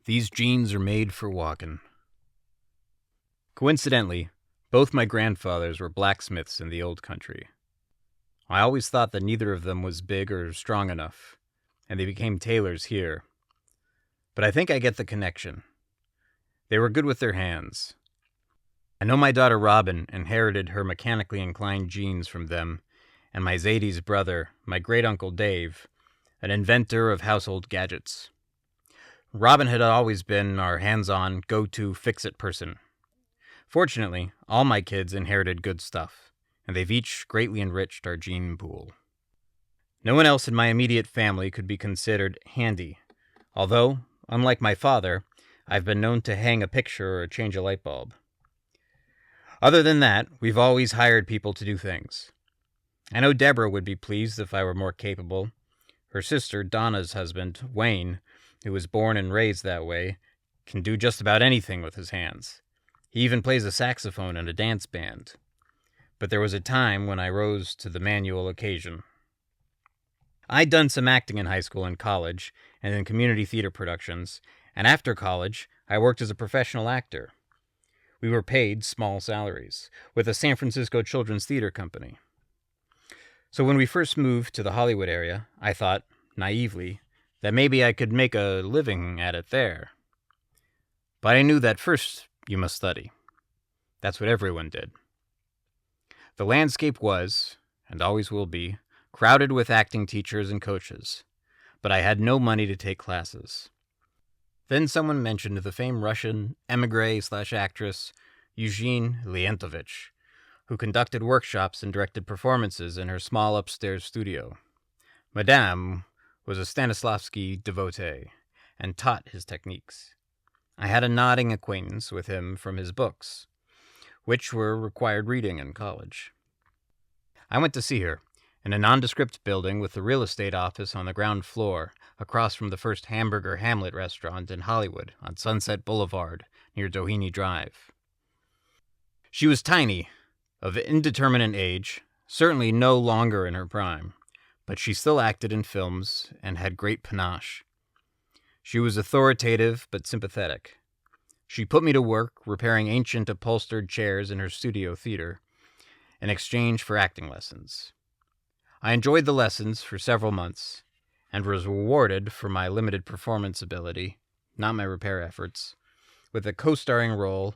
These jeans are made for walking. Coincidentally, both my grandfathers were blacksmiths in the old country. I always thought that neither of them was big or strong enough, and they became tailors here. But I think I get the connection. They were good with their hands. I know my daughter Robin inherited her mechanically inclined genes from them, and my Zadie's brother, my great-uncle Dave, an inventor of household gadgets. Robin had always been our hands-on, go-to, fix-it person. Fortunately, all my kids inherited good stuff, and they've each greatly enriched our gene pool. No one else in my immediate family could be considered handy, although, unlike my father, I've been known to hang a picture or change a light bulb. Other than that, we've always hired people to do things. I know Deborah would be pleased if I were more capable. Her sister, Donna's husband, Wayne, who was born and raised that way, can do just about anything with his hands. He even plays a saxophone in a dance band. But there was a time when I rose to the manual occasion. I'd done some acting in high school and college, and in community theater productions, and after college, I worked as a professional actor. We were paid small salaries, with a San Francisco Children's Theater Company. So when we first moved to the Hollywood area, I thought, naively, that maybe I could make a living at it there. But I knew that first you must study. That's what everyone did. The landscape was, and always will be, crowded with acting teachers and coaches, but I had no money to take classes. Then someone mentioned the famed Russian emigre/actress Eugene Leontovich, who conducted workshops and directed performances in her small upstairs studio. Madame was a Stanislavski devotee and taught his techniques. I had a nodding acquaintance with him from his books, which were required reading in college. I went to see her in a nondescript building with the real estate office on the ground floor, across from the first hamburger Hamlet restaurant in Hollywood on Sunset Boulevard near Doheny Drive. She was tiny, of indeterminate age, certainly no longer in her prime, but she still acted in films and had great panache. She was authoritative but sympathetic. She put me to work repairing ancient upholstered chairs in her studio theater in exchange for acting lessons. I enjoyed the lessons for several months and was rewarded for my limited performance ability, not my repair efforts, with a co-starring role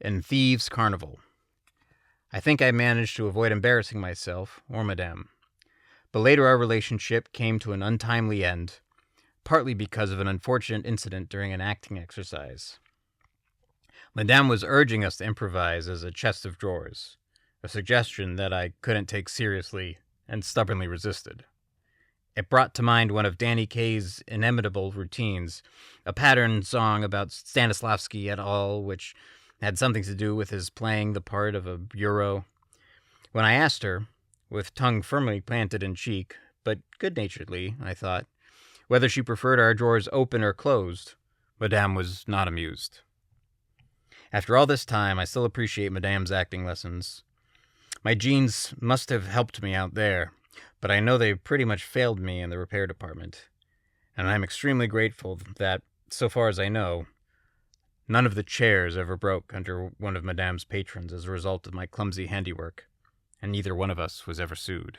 in Thieves' Carnival. I think I managed to avoid embarrassing myself or Madame. But later our relationship came to an untimely end, partly because of an unfortunate incident during an acting exercise. Madame was urging us to improvise as a chest of drawers, a suggestion that I couldn't take seriously and stubbornly resisted. It brought to mind one of Danny Kaye's inimitable routines, a pattern song about Stanislavski et al., which had something to do with his playing the part of a bureau. When I asked her, with tongue firmly planted in cheek, but good-naturedly, I thought, whether she preferred our drawers open or closed, Madame was not amused. After all this time, I still appreciate Madame's acting lessons. My genes must have helped me out there, but I know they pretty much failed me in the repair department, and I'm extremely grateful that, so far as I know, none of the chairs ever broke under one of Madame's patrons as a result of my clumsy handiwork, and neither one of us was ever sued.